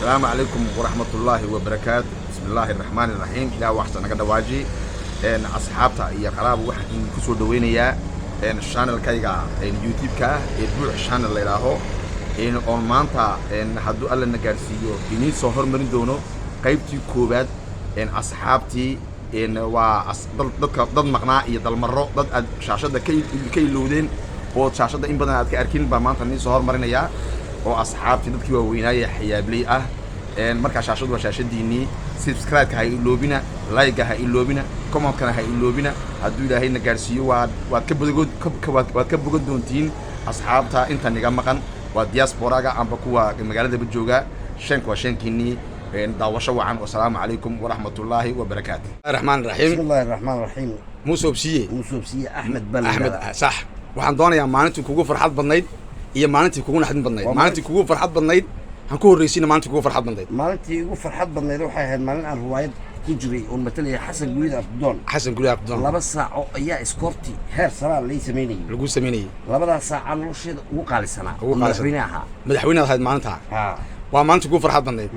السلام عليكم ورحمة الله وبركاته. بسم الله الرحمن الرحيم. إلى وحشة نقدر واجي إن أصحابتا يا قراب واحد إن كسر دوينيا إن الشانل كايجا إن يوتيوب كا يتبع الشانل اللي راهو إن أونمانتا إن حدو الله نجارسيو إني صهر من دونه قيبتي كوباد إن أصحابتي إن ضد مقنع ضد المرة ضد شاشة كي لودين oo shaashada in badan aad ka arkin ba maanta nin soo hormarinaya oo asxaabtii dadkii waaweynaa xiyaabley ah marka shaashadu waa shaashadiini subscribe ka ha iloobina like ha iloobina comment kana ha iloobina hadduu ilaahay na gaarsiiyo waad ka bogod doontiin asxaabta inta niga maqan waa diaspora-ga amba kuwa magaalada jooga shank waa shankiini daawasho wacan. Assalaamu calaykum waraxmatullaahi wabarakaatu. Bismillaahi raxmaani raxiim. Muuse Obsiye Axmed Bal. Axmed sax. waxaan doonayaa maalintii kugu farxad badnayd iyo maalintii kugu naxdin badnayd. maalintii kugu farxad badnayd han ku horreysina maalintii kugu farxad badnayd. maalintii ugu farxad badnayd waxay ahayd maalin aan riwaayad ku jiray oo matalaya Xasan Guriid Abdoon. laba saaco ayaa iskoorti heer sare lagu sameeyay. labadaas saac nolosheeda ugu qaalisanaa. madaxweynaha ahayd maalinta. waa maalintii kugu farxad badnayd.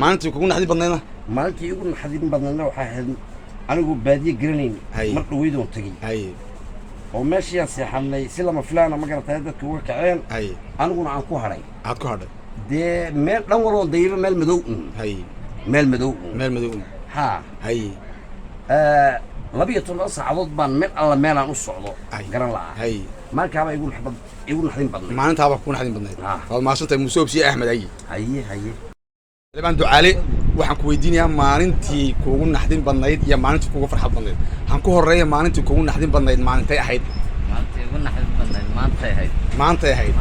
maalintii kugu naxdin badnaydna. maalintii ugu naxdin badnaydna waxay ahayd anigu baadiye garanayn mar dhaweydoo tagay. oo meeshii aan seexanay si lama filaana ma garatay dadku uga kaceen aniguna aan ku haray. aad ku hadhay dee meel dhan waloo dayba meel madow meel madow ha 12 saacadood baan meel alla meelaan u socdo garan la'aa. markaaba igu naxdin badnayd. maalintaaba ku naxdin badnayd. waad maasantay Muuse Obsiye Axmed. haye Leban ducaale waxaan ku weydiinayaa maalintii kugu naxdin badnayd iyo maalintii kugu farxad badnayd. waxaan ku horeeyay maalintii kugu naxdin badnayd maalintay ahayd. maalintii ugu naxdin badnayd maantay ahayd.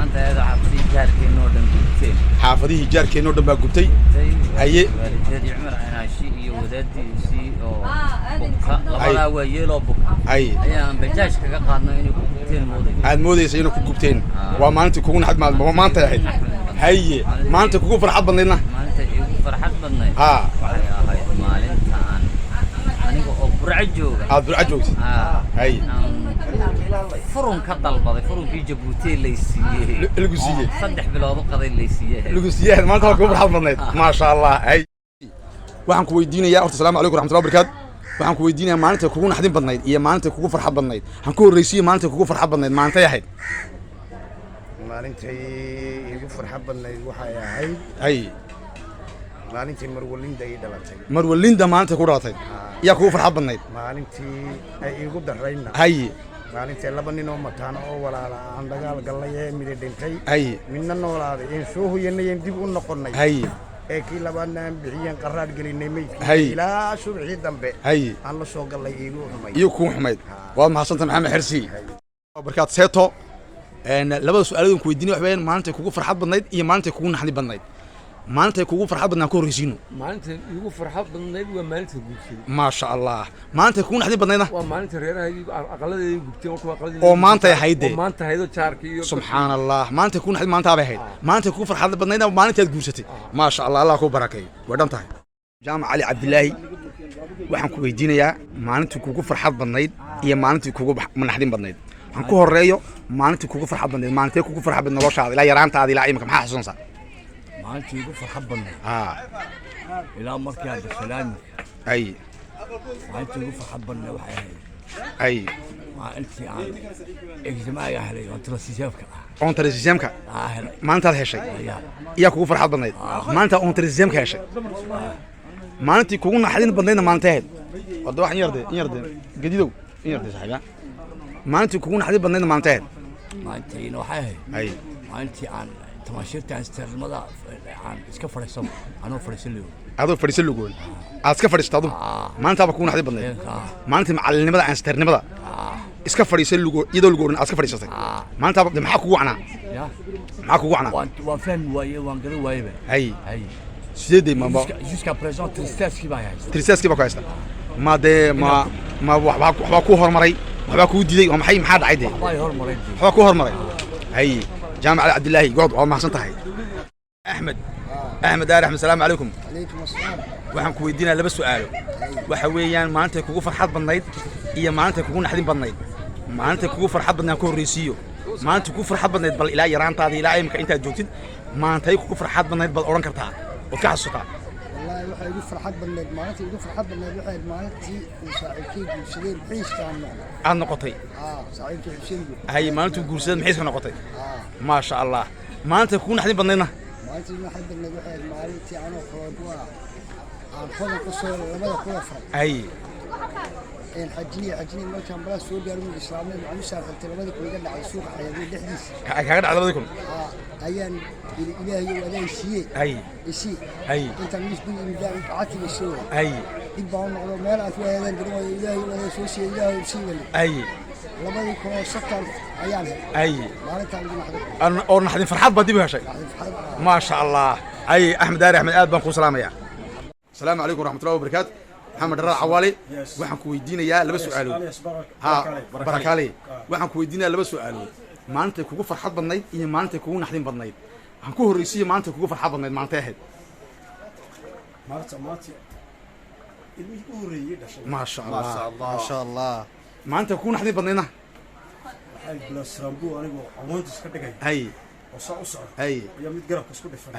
xaafadihii jaarkeennoo dhan baa gubtay. haye waalidadii Cumar Anaashi iyo wadaadiisii oo buka labadaa waa yeeloo buka ayaan bajaaj kaga qaadno inay ku gubteen mooday. aad moodaysa inay ku gubteen. waa maalintii kugu naxdin badnayd. waa maantay ahayd. haye maalintii kugu farxad badnaydna. farxad badnayd waxay ahayd maalinta aan aniga oo burco jooga. aad burco joogtid. hay furun ka dalbaday furunkii Jabuuti la siiyay. lagu siiyay 3 bilood qaday la siiyay. lagu siiyay maalinta kugu farxad badnayd. ma sha Allah. hay waxaan ku weydiinayaa horta assalaamu calaykum waraxmatullaahi wabarakaatu. waxaan ku weydiinayaa maalinta kugu naxdin badnayd iyo maalinta kugu farxad badnayd. waxaan ku horreysiyay maalinta kugu farxad badnayd maalintay ahayd. maalintii igu farxad badnayd waxay ahayd maalintii Marwalinda ay dhalatay. Marwalinda maalinta ku dhalatay yaa kugu farxad badnayd. maalintii ay igu darayna. maalintii laba nin oo mataano oo walaala aan dagaal galay ee mid dhintay. midna noolaaday in soo hoyanayeen dib u noqonay. ee kii labaadna aan bixiyeen qaraar gelinay meydkii ilaa subaxii dambe aan la soo galay igu xumayd. waad mahadsantahay Maxamed Xirsi. barkaad seeto labada su'aaladoon ku weydiinay wax weeyaan maalinta kugu farxad badnayd iyo maalinta kugu naxdin badnayd. maalinta kugu farxad badnaan ku horreysiino. maalinta igu farxad badnayd waa maalinta guursaday. ma sha Allah. maalinta kugu naxdin badnaydna waa maalinta reerahaydii aqaladeedii gubteen oo aqaladeedii oo maanta ahayd. oo maanta ahayd jaarkii iyo subxaan Allah. maalinta kugu naxdin maanta bay ahayd. maalinta kugu farxad badnaydna maalinta aad guursatay. ma sha Allah. Allah ku barakeeyo. way dhan tahay. Jaamac Ali Cabdilaahi waxaan ku weydiinayaa maalintii kugu farxad badnayd iyo maalintii kugu naxdin badnayd. waxaan ku horeeyo maalintii kugu farxad badnayd. maalintee kugu farxad badnayd noloshaada ilaa yaraantaada ilaa imika maxaa xasuusanaysaa? maalintii ugu farxad badnayd ilaa markii aan salaami. maalintii ugu farxad badnayd waxay ahayd maalintii aan examaaga helay ontarisiseemka maalintaad heshay yaa kugu farxad badnayd. maalintaa ontarisiseemka heshay. maalintii kugu naxdin badnaydna maalintay ahayd. wada wax in yarde gadidow in yarde saaxiiba. maalintii kugu naxdin badnaydna maalintay ahayd. maalintiina waxay ahayd maalintii aan tamashiirtaan istirnimada aan iska fadhiisan anoo fadhiisan lagu. adoo fadhiisan lagu aad iska fadhiistado maalintaaba kugu naxdin badnayd. maalintii macallinimada aan istirnimada iska fadhiisan lagu iyadoo lagu oran aad iska fadhiisatay. maalintaaba maxaa kugu wacnaa? waan fahmi waayey waan garan waayey. sideedii maamba jusqu'à présent tristesse baa ku haysta. ma dee ma waxbaa ku hormaray waxbaa kuu diiday waa maxaa dhacay dee? waxbaa ku hormaray. جامع علي عبد الله قعد والله ما حسنت هاي احمد احمد السلام عليكم. عليكم السلام. waxaan ku weydiinaa laba su'aalo. waxa weeyaan maanta kugu farxad badnayd iyo maanta kugu naxdin badnayd. maanta kugu farxad badnaan ku horreysiyo. maanta kugu farxad badnayd bal ilaa yaraantaada ilaa imka inta joogtid maanta kugu farxad badnayd bal oran kartaa. وكحصتها والله waxay igu farxad badneed maalintii igu farxad badneed waxay maalintii uu saaxiibkay guursaday xiiska aan noqotay saaxiibkay Xuseen hay maalintii guursaday xiiska noqotay ma sha Allah maanta ku naxdin badneedna maalintii naxdin badneed waxay maalintii anoo qodoba aan qodob ku soo labada kula far hay حجني ما كان بلا سوري أنا من الإسلام مع مسافر تلمذة كل جنة على السوق حياة دحديس كأجد على ذلكم أيان إلهي ولا شيء شيء أنت مش بالإمداد عاتي بالسوق يبغى نقول ما لا أتوه هذا الجنوة إلهي ولا شيء إلهي شيء لما يكون سكر أيانها ما نتعلم أنا أور نحن فرحات بدي بها شيء ما شاء الله أحمد داري أحمد آد بنكو سلام يا السلام عليكم ورحمة الله وبركاته محمد الرا عوالي waxaan ku weydiinayaa laba su'aalo barakale waxaan ku weydiinayaa laba su'aalo maanta kugu farxad badnayd iyo maanta kugu naxdin badnayd waxaan ku horeysiiyay maanta kugu farxad badnayd maanta ahayd maanta ilmi u horeeyay dhashay ma sha Allah maanta kugu naxdin badnaydna ay blas rambo anigu amoontis ka dhigay oo soo socdo iyo mid garabka isku dhifan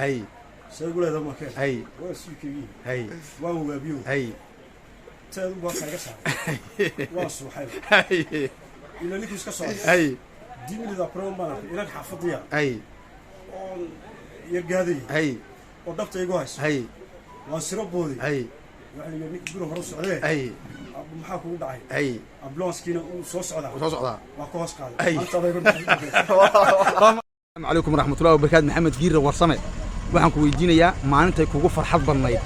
sayguleeda ma keen waa suuqii waa waabiyo تاد واقع قصة واصل حلو إلى اللي كيس قصة دي من إذا برون بنا إلى الحافظية يرجع هذه وضبط يجوز وسرب بودي يعني يبيك يقولوا هرس عليه أبو محاكم داعي أبلونس كنا وصوص عدا وقوس قال السلام عليكم ورحمة الله وبركاته محمد جير ورسمة waxaan ku weydiinayaa maalintay kugu farxad badnayd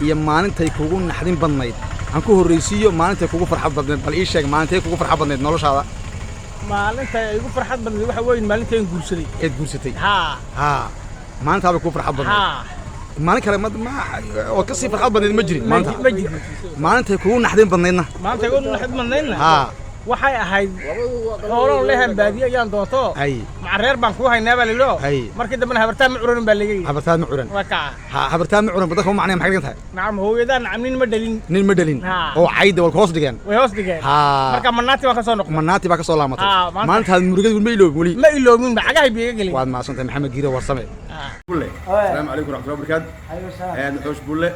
iyo maalintay kugu naxdin badnayd aan ku horeysiiyo maalintay kugu farxad badnayd bal ii sheeg maalintay kugu farxad badnayd noloshaada maalintay igu farxad badnayd waxa weyn maalintay guursaday guursatay maalintaaba kugu farxad badnayd maalin kale oo ka sii farxad badnayd ma jirin maalintay kugu naxdin badnaydna maalintay kugu naxdin badnaydna waxay ahayd xoolo leeyahay baadiye ayaan doonto macareer baan ku haynaa baa leeyo markii dambe habartaan ma curan baa leeyahay habartaan ma curan habartaan ma curan badaka ma macnaa maxay tahay naam hooyadan nin ma dhalin oo cayda wal hoos dhigeen way hoos dhigeen marka manaati baa ka soo noqon manaati baa ka soo laamatay maanta murugadu ma iloobin bacagahay biiga galay waad maasantay maxamed giire warsame bulle assalaamu calaykum waraxmatullahi wabarakaatu xoos bulle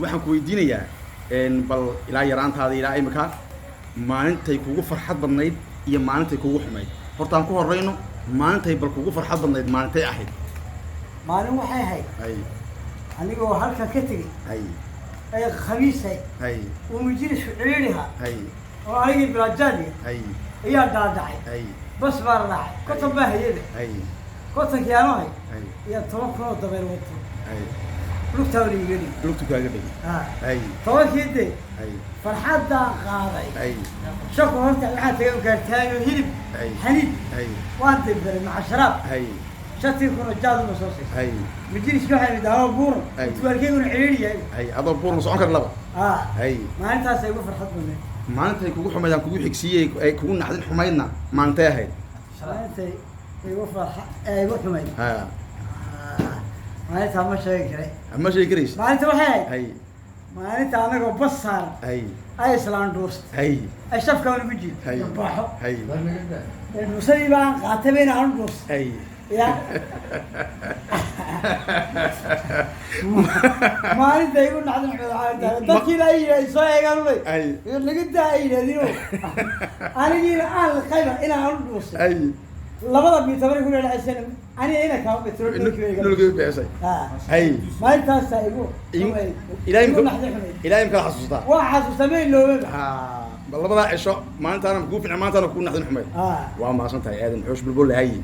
waxaan ku weydiinayaa bal ilaa yaraantaada ilaa imika maalintay kugu farxad badnayd iyo maalintay kugu xumayd horta aan ku horeyno maalintay bal kugu farxad badnayd maalintay ahayd maalin waxay ahayd anigoo halkan ka tegey ay khamiisay oo majlisu ciriiriha oo anigii bilaajaadiya ayaa dhaadhacay bas baa la dhacay konton baa hayada kontonkii aanu hay iyo 10 kun oo dabayl wato lugtaa liigeli lugtu kaaga dhigay tobankii day farxaddaan qaaday shako horta waxaa tagan gaartaayo hilib xaniid waan dibbaray maca sharaab shatii kuna jaad ma soo siisay majliska waxay midaawo buuran tuwaalkeyguna ciriiri yahay adoo buuran socon kara laba maalintaasay ugu farxad badneed maalintay kugu xumayd aan kugu xigsiiyey ay kugu naxdin xumaydna maalintay ahayd maalintay igu xumayd maalintaa ma sheegi karay ma sheegi karaysa maalinta waxay ahayd maalinta anagoo bas saaran ay islaan dhuustay ay shafkaan ugu jiid baxo dhuusadii baan qaatay bayna aan dhuustay maalinta igu naxdin dadkiina ay yidhahdeen soo eegaan ulay naga daa ay yidhahdeen anigiina aan liqayba inaan aan dhuustay labada mitabari ku leedahay aniga ina ka betro nulkii beesay maalintaas igu ilaahay kala xasuustaa waa xasuustamay looba bal labada cisho maalintaana ku fiicnaa maantana ku naxdin xumay waa maasantahay aadan xoosh bulbul lahayi